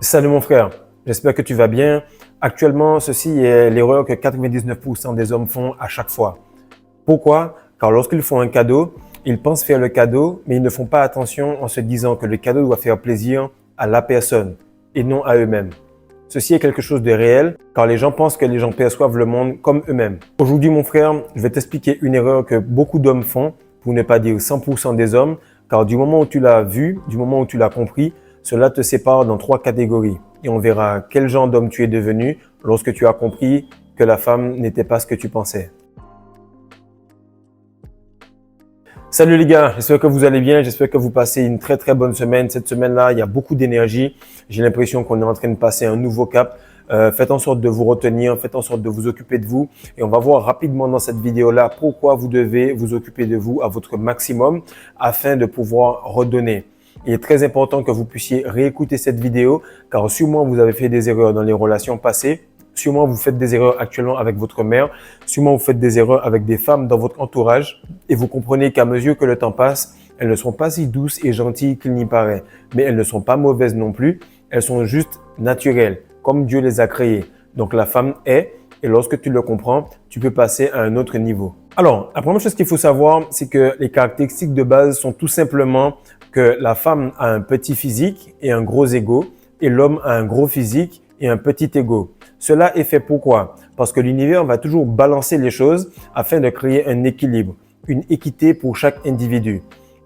Salut mon frère, j'espère que tu vas bien. Actuellement, ceci est l'erreur que 99% des hommes font à chaque fois. Pourquoi? Car lorsqu'ils font un cadeau, ils pensent faire le cadeau, mais ils ne font pas attention en se disant que le cadeau doit faire plaisir à la personne et non à eux-mêmes. Ceci est quelque chose de réel, car les gens pensent que les gens perçoivent le monde comme eux-mêmes. Aujourd'hui mon frère, je vais t'expliquer une erreur que beaucoup d'hommes font, pour ne pas dire 100% des hommes, car du moment où tu l'as vu, du moment où tu l'as compris, cela te sépare dans 3 catégories et on verra quel genre d'homme tu es devenu lorsque tu as compris que la femme n'était pas ce que tu pensais. Salut les gars, j'espère que vous allez bien, j'espère que vous passez une très bonne semaine. Cette semaine-là, il y a beaucoup d'énergie. J'ai l'impression qu'on est en train de passer un nouveau cap. Faites en sorte de vous retenir, faites en sorte de vous occuper de vous et on va voir rapidement dans cette vidéo-là pourquoi vous devez vous occuper de vous à votre maximum afin de pouvoir redonner. Il est très important que vous puissiez réécouter cette vidéo car sûrement vous avez fait des erreurs dans les relations passées. Sûrement vous faites des erreurs actuellement avec votre mère. Sûrement vous faites des erreurs avec des femmes dans votre entourage. Et vous comprenez qu'à mesure que le temps passe, elles ne sont pas si douces et gentilles qu'il n'y paraît. Mais elles ne sont pas mauvaises non plus. Elles sont juste naturelles, comme Dieu les a créées. Donc la femme est, et lorsque tu le comprends, tu peux passer à un autre niveau. Alors, la première chose qu'il faut savoir, c'est que les caractéristiques de base sont tout simplement que la femme a un petit physique et un gros ego, et l'homme a un gros physique et un petit ego. Cela est fait pourquoi? Parce que l'univers va toujours balancer les choses afin de créer un équilibre, une équité pour chaque individu.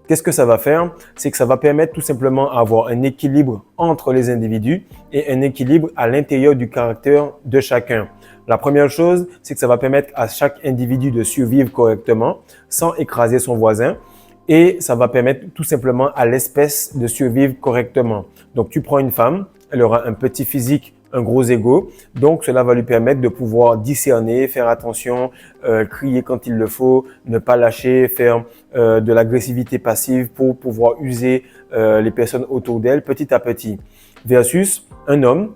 Qu'est-ce que ça va faire? C'est que ça va permettre tout simplement d'avoir un équilibre entre les individus et un équilibre à l'intérieur du caractère de chacun. La première chose, c'est que ça va permettre à chaque individu de survivre correctement sans écraser son voisin. Et ça va permettre tout simplement à l'espèce de survivre correctement. Donc, tu prends une femme, elle aura un petit physique, un gros ego. Donc, cela va lui permettre de pouvoir discerner, faire attention, crier quand il le faut, ne pas lâcher, faire de l'agressivité passive pour pouvoir user les personnes autour d'elle petit à petit. Versus un homme,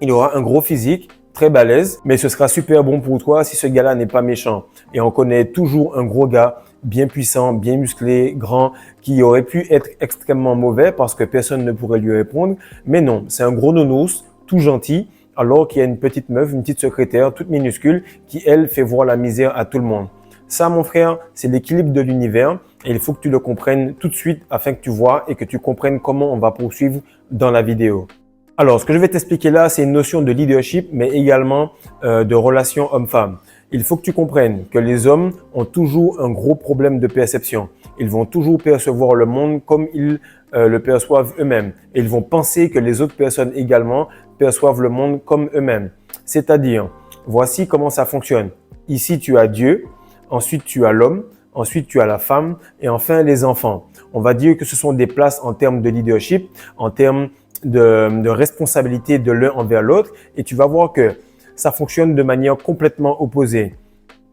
il aura un gros physique, très balèze, mais ce sera super bon pour toi si ce gars-là n'est pas méchant. Et on connaît toujours un gros gars bien puissant, bien musclé, grand, qui aurait pu être extrêmement mauvais parce que personne ne pourrait lui répondre. Mais non, c'est un gros nounours, tout gentil, alors qu'il y a une petite meuf, une petite secrétaire, toute minuscule, qui, elle, fait voir la misère à tout le monde. Ça, mon frère, c'est l'équilibre de l'univers et il faut que tu le comprennes tout de suite afin que tu vois et que tu comprennes comment on va poursuivre dans la vidéo. Alors, ce que je vais t'expliquer là, c'est une notion de leadership, mais également de relation homme-femme. Il faut que tu comprennes que les hommes ont toujours un gros problème de perception. Ils vont toujours percevoir le monde comme ils le perçoivent eux-mêmes. Et ils vont penser que les autres personnes également perçoivent le monde comme eux-mêmes. C'est-à-dire, voici comment ça fonctionne. Ici, tu as Dieu, ensuite tu as l'homme, ensuite tu as la femme et enfin les enfants. On va dire que ce sont des places en termes de leadership, en termes de responsabilité de l'un envers l'autre et tu vas voir que ça fonctionne de manière complètement opposée.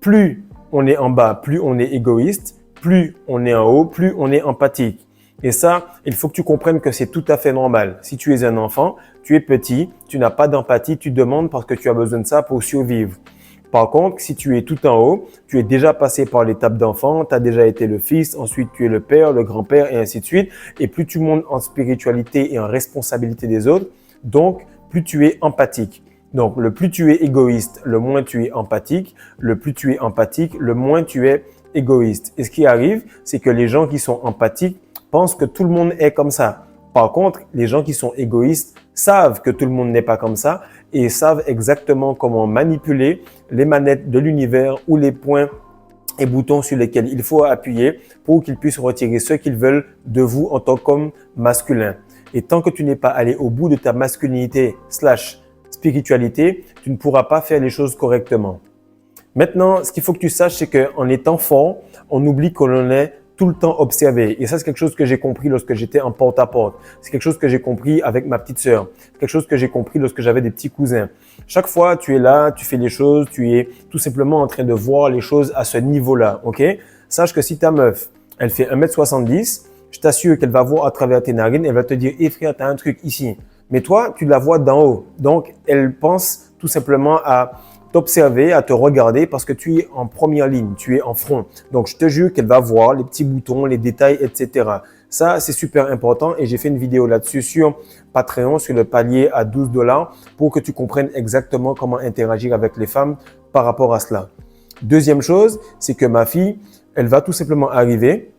Plus on est en bas, plus on est égoïste, plus on est en haut, plus on est empathique. Et ça, il faut que tu comprennes que c'est tout à fait normal. Si tu es un enfant, tu es petit, tu n'as pas d'empathie, tu demandes parce que tu as besoin de ça pour survivre. Par contre, si tu es tout en haut, tu es déjà passé par l'étape d'enfant, tu as déjà été le fils, ensuite tu es le père, le grand-père et ainsi de suite. Et plus tu montes en spiritualité et en responsabilité des autres, donc plus tu es empathique. Donc, le plus tu es égoïste, le moins tu es empathique. Le plus tu es empathique, le moins tu es égoïste. Et ce qui arrive, c'est que les gens qui sont empathiques pensent que tout le monde est comme ça. Par contre, les gens qui sont égoïstes savent que tout le monde n'est pas comme ça et savent exactement comment manipuler les manettes de l'univers ou les points et boutons sur lesquels il faut appuyer pour qu'ils puissent retirer ce qu'ils veulent de vous en tant qu'homme masculin. Et tant que tu n'es pas allé au bout de ta masculinité / spiritualité, tu ne pourras pas faire les choses correctement. Maintenant, ce qu'il faut que tu saches, c'est qu'en étant fort, on oublie que l'on est tout le temps observé. Et ça, c'est quelque chose que j'ai compris lorsque j'étais en porte-à-porte. C'est quelque chose que j'ai compris avec ma petite sœur. C'est quelque chose que j'ai compris lorsque j'avais des petits cousins. Chaque fois, tu es là, tu fais les choses, tu es tout simplement en train de voir les choses à ce niveau-là, ok? Sache que si ta meuf, elle fait 1m70, je t'assure qu'elle va voir à travers tes narines, elle va te dire, hé frère, t'as un truc ici. Mais toi, tu la vois d'en haut. Donc, elle pense tout simplement à t'observer, à te regarder parce que tu es en première ligne, tu es en front. Donc, je te jure qu'elle va voir les petits boutons, les détails, etc. Ça, c'est super important et j'ai fait une vidéo là-dessus sur Patreon, sur le palier à 12 $ pour que tu comprennes exactement comment interagir avec les femmes par rapport à cela. Deuxième chose, c'est que ma fille, elle va tout simplement arriver.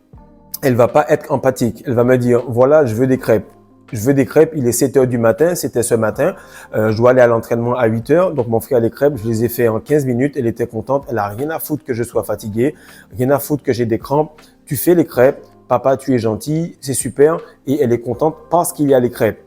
Elle va pas être empathique. Elle va me dire, voilà, je veux des crêpes. Je veux des crêpes, il est 7 heures du matin, c'était ce matin. Je dois aller à l'entraînement à 8 heures. Donc, mon frère, les crêpes, je les ai fait en 15 minutes. Elle était contente. Elle a rien à foutre que je sois fatigué, rien à foutre que j'ai des crampes. Tu fais les crêpes. Papa, tu es gentil, c'est super. Et elle est contente parce qu'il y a les crêpes.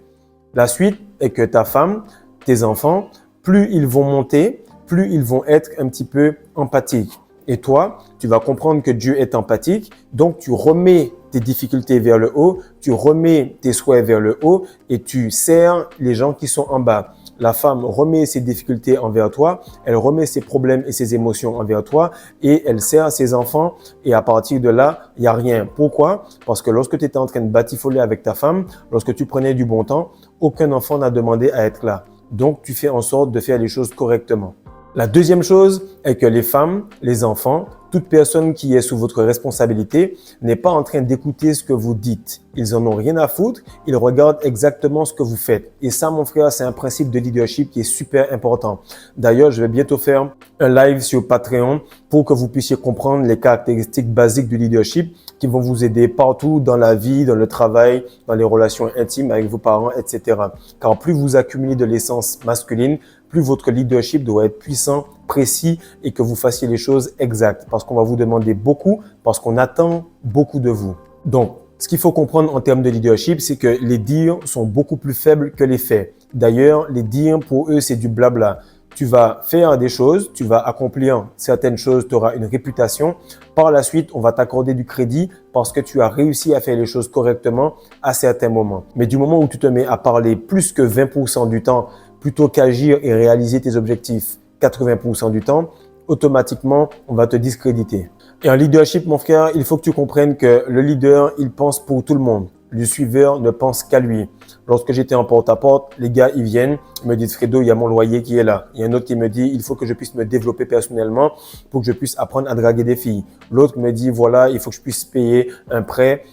La suite est que ta femme, tes enfants, plus ils vont monter, plus ils vont être un petit peu empathiques. Et toi, tu vas comprendre que Dieu est empathique, donc tu remets tes difficultés vers le haut, tu remets tes souhaits vers le haut et tu sers les gens qui sont en bas. La femme remet ses difficultés envers toi, elle remet ses problèmes et ses émotions envers toi et elle sert ses enfants et à partir de là, il n'y a rien. Pourquoi? Parce que lorsque tu étais en train de batifoler avec ta femme, lorsque tu prenais du bon temps, aucun enfant n'a demandé à être là. Donc, tu fais en sorte de faire les choses correctement. La deuxième chose est que les femmes, les enfants, toute personne qui est sous votre responsabilité n'est pas en train d'écouter ce que vous dites. Ils en ont rien à foutre, ils regardent exactement ce que vous faites. Et ça, mon frère, c'est un principe de leadership qui est super important. D'ailleurs, je vais bientôt faire un live sur Patreon pour que vous puissiez comprendre les caractéristiques basiques du leadership qui vont vous aider partout dans la vie, dans le travail, dans les relations intimes avec vos parents, etc. Car plus vous accumulez de l'essence masculine, plus votre leadership doit être puissant, précis et que vous fassiez les choses exactes. Parce qu'on va vous demander beaucoup, parce qu'on attend beaucoup de vous. Donc, ce qu'il faut comprendre en termes de leadership, c'est que les dires sont beaucoup plus faibles que les faits. D'ailleurs, les dires, pour eux, c'est du blabla. Tu vas faire des choses, tu vas accomplir certaines choses, tu auras une réputation. Par la suite, on va t'accorder du crédit parce que tu as réussi à faire les choses correctement à certains moments. Mais du moment où tu te mets à parler plus que 20% du temps, plutôt qu'agir et réaliser tes objectifs 80% du temps, automatiquement, on va te discréditer. Et en leadership, mon frère, il faut que tu comprennes que le leader, il pense pour tout le monde. Le suiveur ne pense qu'à lui. Lorsque j'étais en porte-à-porte, les gars, ils viennent, ils me disent, Fredo, il y a mon loyer qui est là. Il y a un autre qui me dit, il faut que je puisse me développer personnellement pour que je puisse apprendre à draguer des filles. L'autre me dit, voilà, il faut que je puisse payer un prêt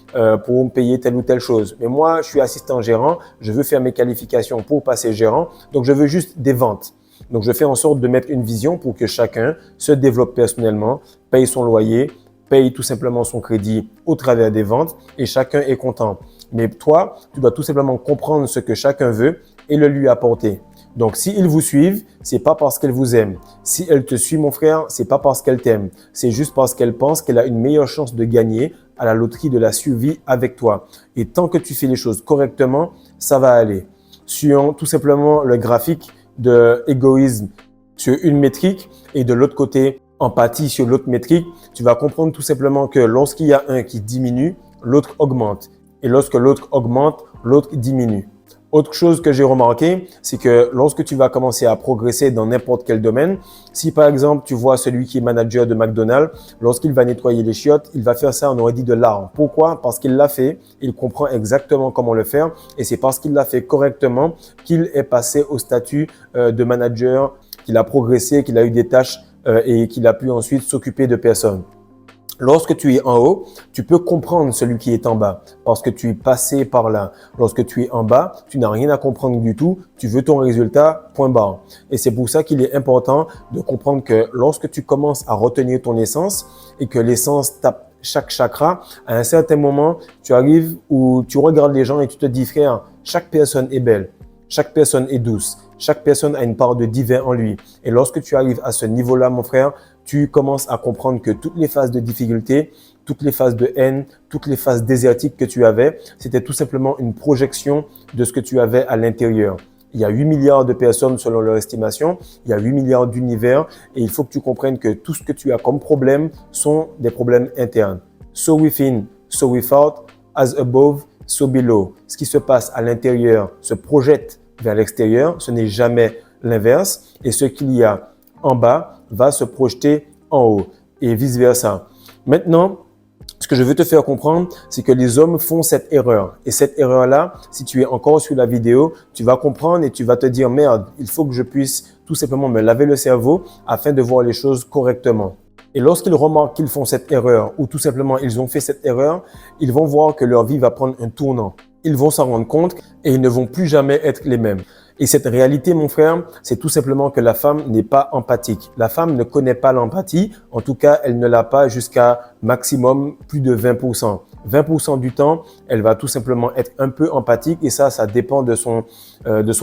pour me payer telle ou telle chose. Mais moi, je suis assistant gérant, je veux faire mes qualifications pour passer gérant, donc je veux juste des ventes. Donc, je fais en sorte de mettre une vision pour que chacun se développe personnellement, paye son loyer, paye tout simplement son crédit au travers des ventes et chacun est content. Mais toi, tu dois tout simplement comprendre ce que chacun veut et le lui apporter. Donc, si ils vous suivent, c'est pas parce qu'elle vous aime. Si elle te suit, mon frère, c'est pas parce qu'elle t'aime. C'est juste parce qu'elle pense qu'elle a une meilleure chance de gagner à la loterie de la survie avec toi. Et tant que tu fais les choses correctement, ça va aller. Sur tout simplement le graphique de égoïsme sur une métrique et de l'autre côté, empathie sur l'autre métrique, tu vas comprendre tout simplement que lorsqu'il y a un qui diminue, l'autre augmente. Et lorsque l'autre augmente, l'autre diminue. Autre chose que j'ai remarqué, c'est que lorsque tu vas commencer à progresser dans n'importe quel domaine, si par exemple tu vois celui qui est manager de McDonald's, lorsqu'il va nettoyer les chiottes, il va faire ça, on aurait dit de l'art. Pourquoi? Parce qu'il l'a fait, il comprend exactement comment le faire et c'est parce qu'il l'a fait correctement qu'il est passé au statut de manager, qu'il a progressé, qu'il a eu des tâches et qu'il a pu ensuite s'occuper de personnes. Lorsque tu es en haut, tu peux comprendre celui qui est en bas parce que tu es passé par là. Lorsque tu es en bas, tu n'as rien à comprendre du tout. Tu veux ton résultat, point barre. Et c'est pour ça qu'il est important de comprendre que lorsque tu commences à retenir ton essence et que l'essence tape chaque chakra, à un certain moment, tu arrives où tu regardes les gens et tu te dis, frère, chaque personne est belle, chaque personne est douce, chaque personne a une part de divin en lui. Et lorsque tu arrives à ce niveau-là, mon frère, tu commences à comprendre que toutes les phases de difficulté, toutes les phases de haine, toutes les phases désertiques que tu avais, c'était tout simplement une projection de ce que tu avais à l'intérieur. Il y a 8 milliards de personnes selon leur estimation, il y a 8 milliards d'univers et il faut que tu comprennes que tout ce que tu as comme problème sont des problèmes internes. So within, so without, as above, so below. Ce qui se passe à l'intérieur se projette vers l'extérieur, ce n'est jamais l'inverse et ce qu'il y a en bas va se projeter en haut et vice versa. Maintenant, ce que je veux te faire comprendre, c'est que les hommes font cette erreur. Et cette erreur-là, si tu es encore sur la vidéo, tu vas comprendre et tu vas te dire, merde, il faut que je puisse tout simplement me laver le cerveau afin de voir les choses correctement. Et lorsqu'ils remarquent qu'ils font cette erreur ou tout simplement ils ont fait cette erreur, ils vont voir que leur vie va prendre un tournant. Ils vont s'en rendre compte et ils ne vont plus jamais être les mêmes. Et cette réalité, mon frère, c'est tout simplement que la femme n'est pas empathique. La femme ne connaît pas l'empathie. En tout cas, elle ne l'a pas jusqu'à maximum plus de 20%. 20% du temps, elle va tout simplement être un peu empathique et ça dépend de son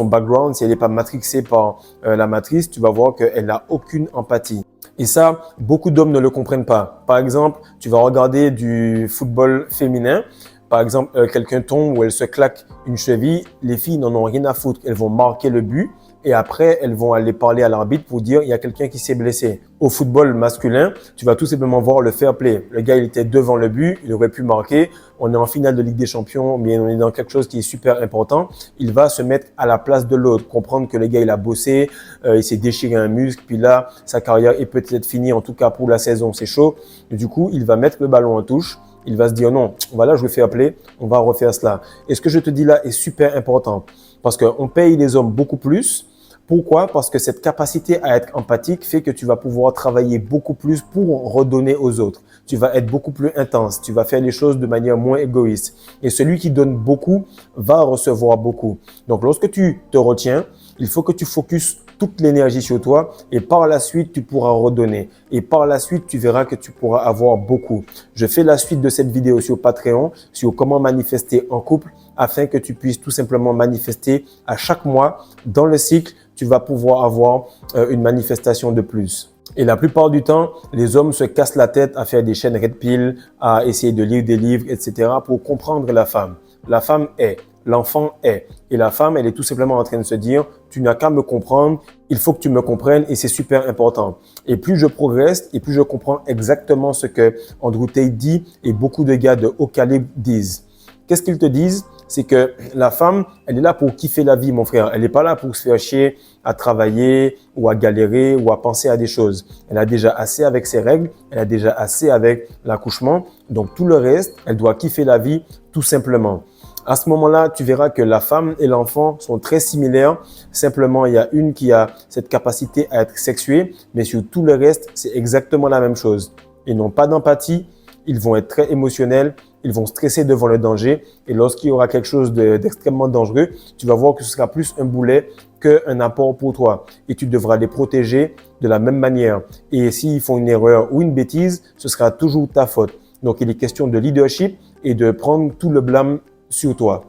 background. Si elle n'est pas matrixée par la matrice, tu vas voir qu'elle n'a aucune empathie. Et ça, beaucoup d'hommes ne le comprennent pas. Par exemple, tu vas regarder du football féminin. Par exemple, quelqu'un tombe ou elle se claque une cheville, les filles n'en ont rien à foutre. Elles vont marquer le but et après, elles vont aller parler à l'arbitre pour dire il y a quelqu'un qui s'est blessé. Au football masculin, tu vas tout simplement voir le fair play. Le gars, il était devant le but, il aurait pu marquer. On est en finale de Ligue des Champions, mais on est dans quelque chose qui est super important. Il va se mettre à la place de l'autre, comprendre que le gars, il a bossé, il s'est déchiré un muscle, puis là, sa carrière est peut-être finie, en tout cas pour la saison, c'est chaud. Et du coup, il va mettre le ballon en touche. Il va se dire non, voilà, je le fais appeler, on va refaire cela. Et ce que je te dis là est super important parce qu'on paye les hommes beaucoup plus. Pourquoi? Parce que cette capacité à être empathique fait que tu vas pouvoir travailler beaucoup plus pour redonner aux autres. Tu vas être beaucoup plus intense, tu vas faire les choses de manière moins égoïste. Et celui qui donne beaucoup va recevoir beaucoup. Donc, lorsque tu te retiens, il faut que tu focuses toute l'énergie sur toi et par la suite, tu pourras redonner. Et par la suite, tu verras que tu pourras avoir beaucoup. Je fais la suite de cette vidéo sur Patreon, sur comment manifester en couple afin que tu puisses tout simplement manifester à chaque mois. Dans le cycle, tu vas pouvoir avoir une manifestation de plus. Et la plupart du temps, les hommes se cassent la tête à faire des chaînes red pill, à essayer de lire des livres, etc. pour comprendre la femme. La femme est. L'enfant est. Et la femme, elle est tout simplement en train de se dire, tu n'as qu'à me comprendre, il faut que tu me comprennes et c'est super important. Et plus je progresse et plus je comprends exactement ce que Andrew Tate dit et beaucoup de gars de haut calibre disent. Qu'est-ce qu'ils te disent? C'est que la femme, elle est là pour kiffer la vie, mon frère. Elle n'est pas là pour se faire chier à travailler ou à galérer ou à penser à des choses. Elle a déjà assez avec ses règles, elle a déjà assez avec l'accouchement. Donc, tout le reste, elle doit kiffer la vie tout simplement. À ce moment-là, tu verras que la femme et l'enfant sont très similaires. Simplement, il y a une qui a cette capacité à être sexuée, mais sur tout le reste, c'est exactement la même chose. Ils n'ont pas d'empathie, ils vont être très émotionnels, ils vont stresser devant le danger. Et lorsqu'il y aura quelque chose d'extrêmement dangereux, tu vas voir que ce sera plus un boulet qu'un apport pour toi. Et tu devras les protéger de la même manière. Et s'ils font une erreur ou une bêtise, ce sera toujours ta faute. Donc, il est question de leadership et de prendre tout le blâme sur toi.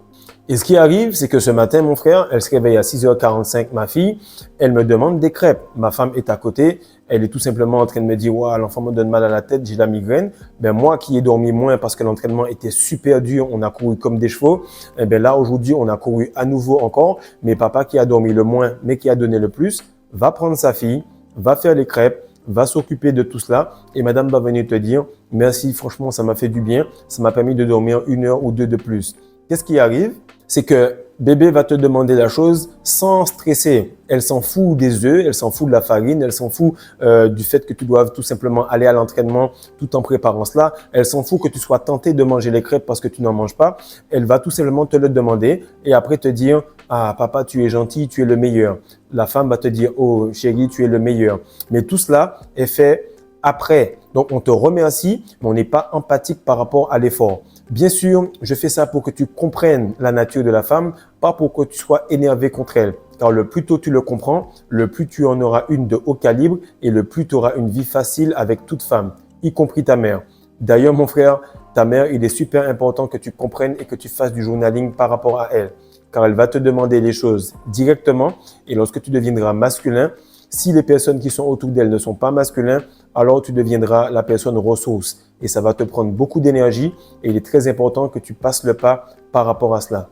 Et ce qui arrive, c'est que ce matin, mon frère, elle se réveille à 6h45, ma fille, elle me demande des crêpes. Ma femme est à côté, elle est tout simplement en train de me dire « Ouah, l'enfant me donne mal à la tête, j'ai la migraine. » Ben moi qui ai dormi moins parce que l'entraînement était super dur, on a couru comme des chevaux. Et ben là, aujourd'hui, on a couru à nouveau encore. Mais papa qui a dormi le moins, mais qui a donné le plus, va prendre sa fille, va faire les crêpes, va s'occuper de tout cela et madame va venir te dire « Merci, franchement, ça m'a fait du bien, ça m'a permis de dormir 1 heure ou 2 de plus. » Qu'est-ce qui arrive? C'est que bébé va te demander la chose sans stresser. Elle s'en fout des œufs, elle s'en fout de la farine, elle s'en fout du fait que tu doives tout simplement aller à l'entraînement tout en préparant cela. Elle s'en fout que tu sois tenté de manger les crêpes parce que tu n'en manges pas. Elle va tout simplement te le demander et après te dire « Ah, papa, tu es gentil, tu es le meilleur. » La femme va te dire « Oh, chérie, tu es le meilleur. » Mais tout cela est fait après. Donc, on te remercie, mais on n'est pas empathique par rapport à l'effort. Bien sûr, je fais ça pour que tu comprennes la nature de la femme, pas pour que tu sois énervé contre elle. Car le plus tôt tu le comprends, le plus tu en auras une de haut calibre et le plus tu auras une vie facile avec toute femme, y compris ta mère. D'ailleurs, mon frère, ta mère, il est super important que tu comprennes et que tu fasses du journaling par rapport à elle. Car elle va te demander les choses directement et lorsque tu deviendras masculin, si les personnes qui sont autour d'elle ne sont pas masculins, alors tu deviendras la personne ressource et ça va te prendre beaucoup d'énergie et il est très important que tu passes le pas par rapport à cela.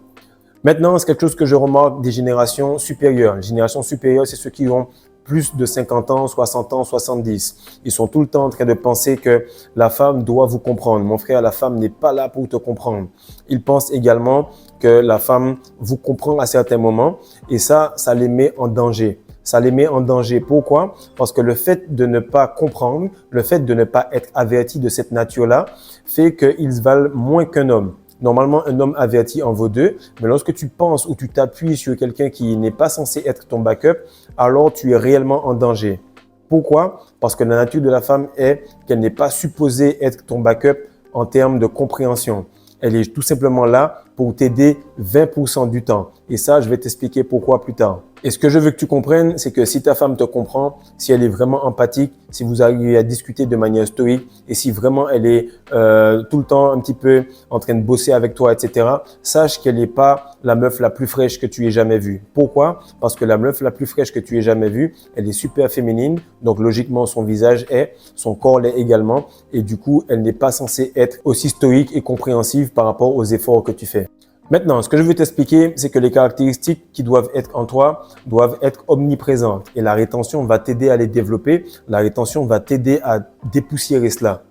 Maintenant, c'est quelque chose que je remarque des générations supérieures. Les générations supérieures, c'est ceux qui ont plus de 50 ans, 60 ans, 70. Ils sont tout le temps en train de penser que la femme doit vous comprendre. Mon frère, la femme n'est pas là pour te comprendre. Ils pensent également que la femme vous comprend à certains moments et ça les met en danger. Ça les met en danger. Pourquoi? Parce que le fait de ne pas comprendre, le fait de ne pas être averti de cette nature-là fait qu'ils valent moins qu'un homme. Normalement, un homme averti en vaut 2, mais lorsque tu penses ou tu t'appuies sur quelqu'un qui n'est pas censé être ton backup, alors tu es réellement en danger. Pourquoi? Parce que la nature de la femme est qu'elle n'est pas supposée être ton backup en termes de compréhension. Elle est tout simplement là pour t'aider 20% du temps. Et ça, je vais t'expliquer pourquoi plus tard. Et ce que je veux que tu comprennes, c'est que si ta femme te comprend, si elle est vraiment empathique, si vous arrivez à discuter de manière stoïque et si vraiment elle est tout le temps un petit peu en train de bosser avec toi, etc., sache qu'elle n'est pas la meuf la plus fraîche que tu aies jamais vue. Pourquoi? Parce que la meuf la plus fraîche que tu aies jamais vue, elle est super féminine. Donc logiquement, son visage est, son corps l'est également. Et du coup, elle n'est pas censée être aussi stoïque et compréhensive par rapport aux efforts que tu fais. Maintenant, ce que je veux t'expliquer, c'est que les caractéristiques qui doivent être en toi doivent être omniprésentes et la rétention va t'aider à les développer. La rétention va t'aider à dépoussiérer cela.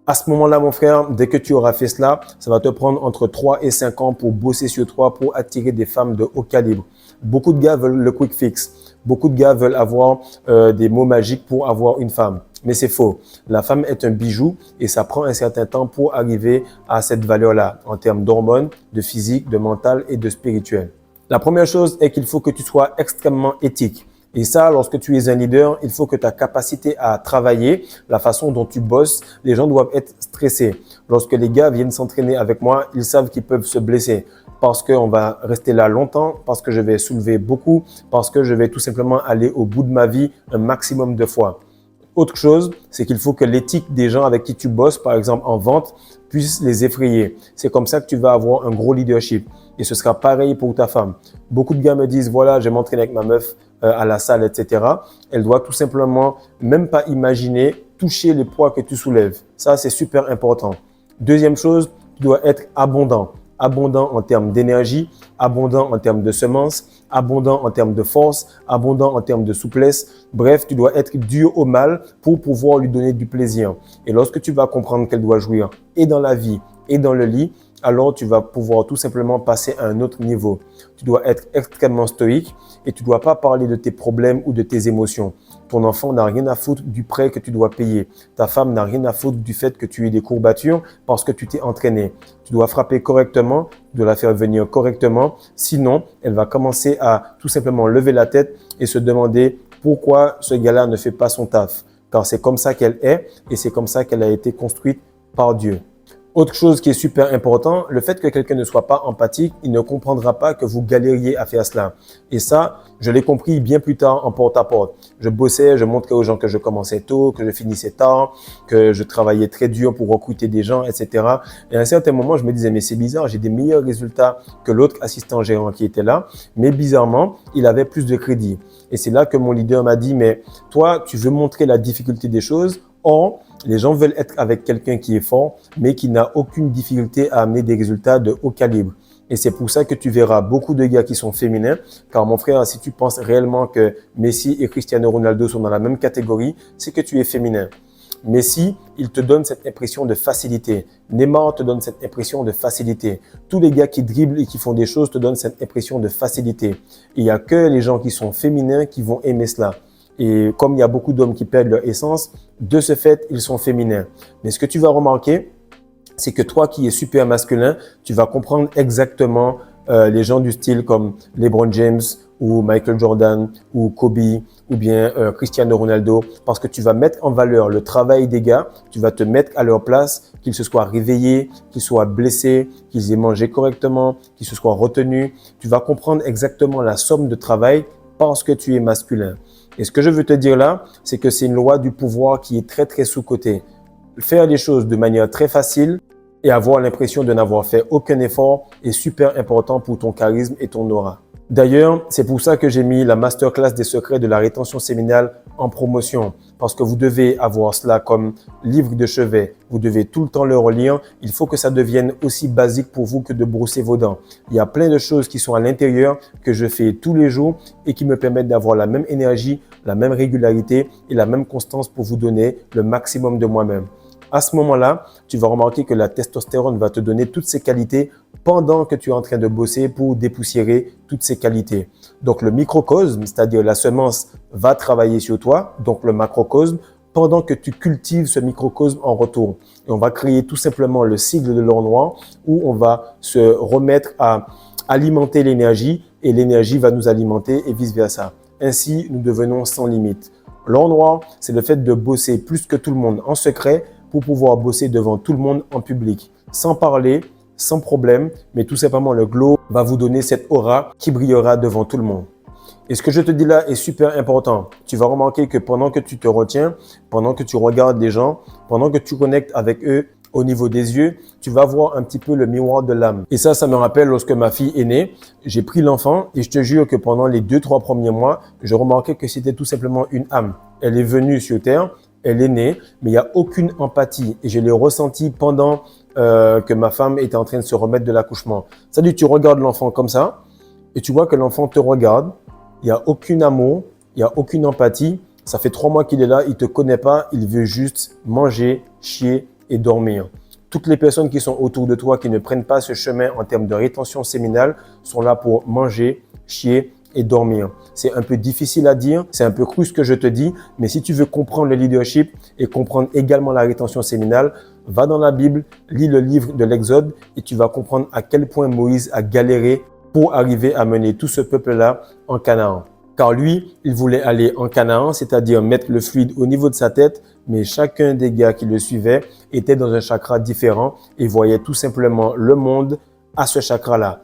À ce moment-là, mon frère, dès que tu auras fait cela, ça va te prendre entre 3 et 5 ans pour bosser sur toi, pour attirer des femmes de haut calibre. Beaucoup de gars veulent le quick fix. Beaucoup de gars veulent avoir des mots magiques pour avoir une femme. Mais c'est faux. La femme est un bijou et ça prend un certain temps pour arriver à cette valeur-là en termes d'hormones, de physique, de mental et de spirituel. La première chose est qu'il faut que tu sois extrêmement éthique. Et ça, lorsque tu es un leader, il faut que ta capacité à travailler, la façon dont tu bosses, les gens doivent être stressés. Lorsque les gars viennent s'entraîner avec moi, ils savent qu'ils peuvent se blesser parce qu'on va rester là longtemps, parce que je vais soulever beaucoup, parce que je vais tout simplement aller au bout de ma vie un maximum de fois. Autre chose, c'est qu'il faut que l'éthique des gens avec qui tu bosses, par exemple en vente, puisse les effrayer. C'est comme ça que tu vas avoir un gros leadership. Et ce sera pareil pour ta femme. Beaucoup de gars me disent, voilà, je vais m'entraîner avec ma meuf à la salle, etc. Elle doit tout simplement même pas imaginer toucher les poids que tu soulèves. Ça, c'est super important. Deuxième chose, tu dois être abondant. Abondant en termes d'énergie, abondant en termes de semences, abondant en termes de force, abondant en termes de souplesse. Bref, tu dois être dur au mal pour pouvoir lui donner du plaisir. Et lorsque tu vas comprendre qu'elle doit jouir et dans la vie et dans le lit, alors tu vas pouvoir tout simplement passer à un autre niveau. Tu dois être extrêmement stoïque et tu ne dois pas parler de tes problèmes ou de tes émotions. Ton enfant n'a rien à foutre du prêt que tu dois payer. Ta femme n'a rien à foutre du fait que tu aies des courbatures parce que tu t'es entraîné. Tu dois frapper correctement, tu dois la faire venir correctement. Sinon, elle va commencer à tout simplement lever la tête et se demander pourquoi ce gars-là ne fait pas son taf. Car c'est comme ça qu'elle est et c'est comme ça qu'elle a été construite par Dieu. Autre chose qui est super important, le fait que quelqu'un ne soit pas empathique, il ne comprendra pas que vous galériez à faire cela. Et ça, je l'ai compris bien plus tard en porte-à-porte. Je bossais, je montrais aux gens que je commençais tôt, que je finissais tard, que je travaillais très dur pour recruter des gens, etc. Et à un certain moment, je me disais, mais c'est bizarre, j'ai des meilleurs résultats que l'autre assistant gérant qui était là. Mais bizarrement, il avait plus de crédit. Et c'est là que mon leader m'a dit, mais toi, tu veux montrer la difficulté des choses. Or, les gens veulent être avec quelqu'un qui est fort, mais qui n'a aucune difficulté à amener des résultats de haut calibre. Et c'est pour ça que tu verras beaucoup de gars qui sont féminins. Car mon frère, si tu penses réellement que Messi et Cristiano Ronaldo sont dans la même catégorie, c'est que tu es féminin. Messi, il te donne cette impression de facilité. Neymar te donne cette impression de facilité. Tous les gars qui dribblent et qui font des choses te donnent cette impression de facilité. Il n'y a que les gens qui sont féminins qui vont aimer cela. Et comme il y a beaucoup d'hommes qui perdent leur essence, de ce fait, ils sont féminins. Mais ce que tu vas remarquer, c'est que toi qui es super masculin, tu vas comprendre exactement les gens du style comme LeBron James ou Michael Jordan ou Kobe ou bien Cristiano Ronaldo parce que tu vas mettre en valeur le travail des gars, tu vas te mettre à leur place, qu'ils se soient réveillés, qu'ils soient blessés, qu'ils aient mangé correctement, qu'ils se soient retenus. Tu vas comprendre exactement la somme de travail parce que tu es masculin. Et ce que je veux te dire là, c'est que c'est une loi du pouvoir qui est très sous-cotée. Faire les choses de manière très facile et avoir l'impression de n'avoir fait aucun effort est super important pour ton charisme et ton aura. D'ailleurs, c'est pour ça que j'ai mis la masterclass des secrets de la rétention séminale en promotion. Parce que vous devez avoir cela comme livre de chevet. Vous devez tout le temps le relire. Il faut que ça devienne aussi basique pour vous que de brosser vos dents. Il y a plein de choses qui sont à l'intérieur que je fais tous les jours et qui me permettent d'avoir la même énergie, la même régularité et la même constance pour vous donner le maximum de moi-même. À ce moment-là, tu vas remarquer que la testostérone va te donner toutes ces qualités pendant que tu es en train de bosser pour dépoussiérer toutes ces qualités. Donc, le microcosme, c'est-à-dire la semence, va travailler sur toi, donc le macrocosme, pendant que tu cultives ce microcosme en retour. Et on va créer tout simplement le cycle de l'or noir où on va se remettre à alimenter l'énergie et l'énergie va nous alimenter et vice-versa. Ainsi, nous devenons sans limite. L'or noir, c'est le fait de bosser plus que tout le monde en secret pour pouvoir bosser devant tout le monde en public, sans parler, sans problème, mais tout simplement le glow va vous donner cette aura qui brillera devant tout le monde. Et ce que je te dis là est super important. Tu vas remarquer que pendant que tu te retiens, pendant que tu regardes les gens, pendant que tu connectes avec eux au niveau des yeux, tu vas voir un petit peu le miroir de l'âme. Et ça me rappelle lorsque ma fille est née, j'ai pris l'enfant et je te jure que pendant les 2-3 premiers mois, je remarquais que c'était tout simplement une âme. Elle est venue sur Terre, elle est née, mais il n'y a aucune empathie. Et je l'ai ressenti pendant que ma femme était en train de se remettre de l'accouchement. C'est-à-dire, tu regardes l'enfant comme ça et tu vois que l'enfant te regarde. Il n'y a aucun amour, il n'y a aucune empathie. Ça fait 3 mois qu'il est là, il ne te connaît pas, il veut juste manger, chier et dormir. Toutes les personnes qui sont autour de toi, qui ne prennent pas ce chemin en termes de rétention séminale, sont là pour manger, chier et dormir. C'est un peu difficile à dire, c'est un peu cru ce que je te dis, mais si tu veux comprendre le leadership et comprendre également la rétention séminale, va dans la Bible, lis le livre de l'Exode et tu vas comprendre à quel point Moïse a galéré pour arriver à mener tout ce peuple-là en Canaan. Car lui, il voulait aller en Canaan, c'est-à-dire mettre le fluide au niveau de sa tête, mais chacun des gars qui le suivaient était dans un chakra différent et voyait tout simplement le monde à ce chakra-là,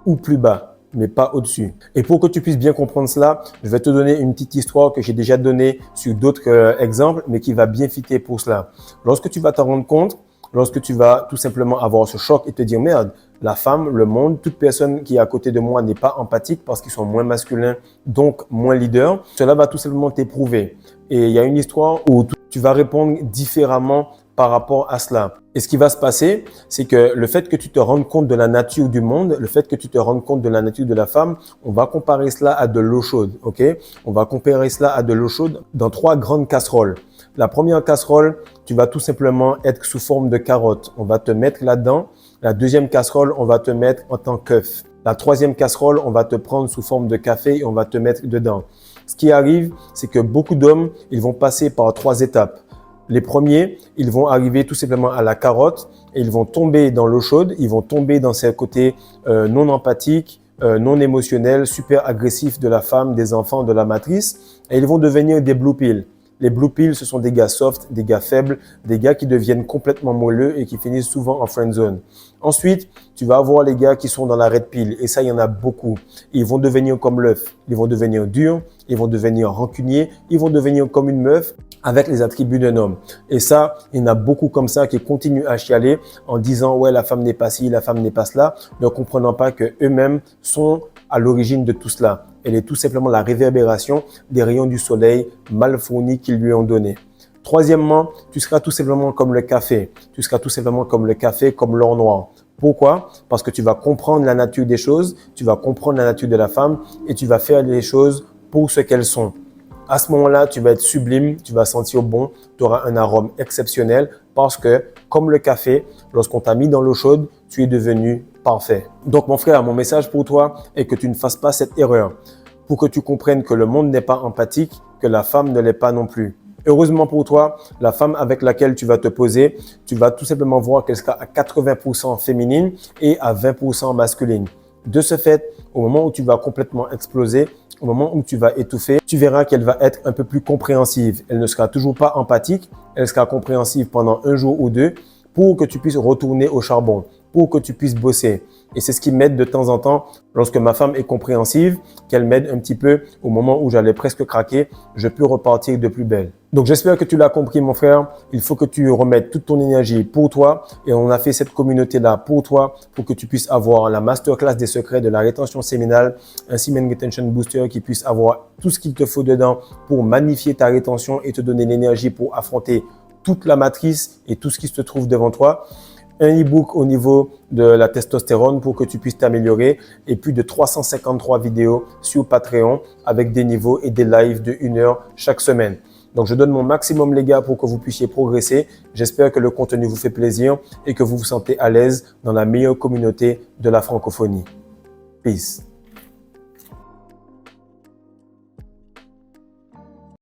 ou plus bas, mais pas au-dessus. Et pour que tu puisses bien comprendre cela, je vais te donner une petite histoire que j'ai déjà donnée sur d'autres exemples, mais qui va bien fitter pour cela. Lorsque tu vas t'en rendre compte, lorsque tu vas tout simplement avoir ce choc et te dire « Merde, la femme, le monde, toute personne qui est à côté de moi n'est pas empathique parce qu'ils sont moins masculins, donc moins leaders », cela va tout simplement t'éprouver. Et il y a une histoire où tu vas répondre différemment par rapport à cela. Et ce qui va se passer, c'est que le fait que tu te rendes compte de la nature du monde, le fait que tu te rendes compte de la nature de la femme, on va comparer cela à de l'eau chaude, ok? On va comparer cela à de l'eau chaude dans 3 grandes casseroles. La première casserole, tu vas tout simplement être sous forme de carotte. On va te mettre là-dedans. La deuxième casserole, on va te mettre en tant qu'œuf. La troisième casserole, on va te prendre sous forme de café et on va te mettre dedans. Ce qui arrive, c'est que beaucoup d'hommes, ils vont passer par 3 étapes. Les premiers, ils vont arriver tout simplement à la carotte et ils vont tomber dans l'eau chaude. Ils vont tomber dans ces côtés non empathiques, non émotionnels, super agressifs de la femme, des enfants, de la matrice. Et ils vont devenir des blue pills. Les blue pills, ce sont des gars soft, des gars faibles, des gars qui deviennent complètement moelleux et qui finissent souvent en friend zone. Ensuite, tu vas avoir les gars qui sont dans la red pill et ça, il y en a beaucoup. Ils vont devenir comme l'œuf, ils vont devenir durs, ils vont devenir rancuniers, ils vont devenir comme une meuf avec les attributs d'un homme. Et ça, il y en a beaucoup comme ça qui continuent à chialer en disant « ouais, la femme n'est pas ci, la femme n'est pas cela », ne comprenant pas que eux-mêmes sont à l'origine de tout cela. Elle est tout simplement la réverbération des rayons du soleil mal fournis qu'ils lui ont donnés. Troisièmement, tu seras tout simplement comme le café. Tu seras tout simplement comme le café, comme l'or noir. Pourquoi? Parce que tu vas comprendre la nature des choses, tu vas comprendre la nature de la femme et tu vas faire les choses pour ce qu'elles sont. À ce moment-là, tu vas être sublime, tu vas sentir bon, tu auras un arôme exceptionnel parce que, comme le café, lorsqu'on t'a mis dans l'eau chaude, tu es devenu parfait. Donc, mon frère, mon message pour toi est que tu ne fasses pas cette erreur pour que tu comprennes que le monde n'est pas empathique, que la femme ne l'est pas non plus. Heureusement pour toi, la femme avec laquelle tu vas te poser, tu vas tout simplement voir qu'elle sera à 80% féminine et à 20% masculine. De ce fait, au moment où tu vas complètement exploser, au moment où tu vas étouffer, tu verras qu'elle va être un peu plus compréhensive. Elle ne sera toujours pas empathique, elle sera compréhensive pendant 1 jour ou 2 pour que tu puisses retourner au charbon, pour que tu puisses bosser. Et c'est ce qui m'aide de temps en temps lorsque ma femme est compréhensive, qu'elle m'aide un petit peu au moment où j'allais presque craquer, je peux repartir de plus belle. Donc j'espère que tu l'as compris mon frère, il faut que tu remettes toute ton énergie pour toi et on a fait cette communauté-là pour toi pour que tu puisses avoir la masterclass des secrets de la rétention séminale, un Semen Retention Booster qui puisse avoir tout ce qu'il te faut dedans pour magnifier ta rétention et te donner l'énergie pour affronter toute la matrice et tout ce qui se trouve devant toi. Un e-book au niveau de la testostérone pour que tu puisses t'améliorer et plus de 353 vidéos sur Patreon avec des niveaux et des lives de 1 heure chaque semaine. Donc, je donne mon maximum les gars pour que vous puissiez progresser. J'espère que le contenu vous fait plaisir et que vous vous sentez à l'aise dans la meilleure communauté de la francophonie. Peace.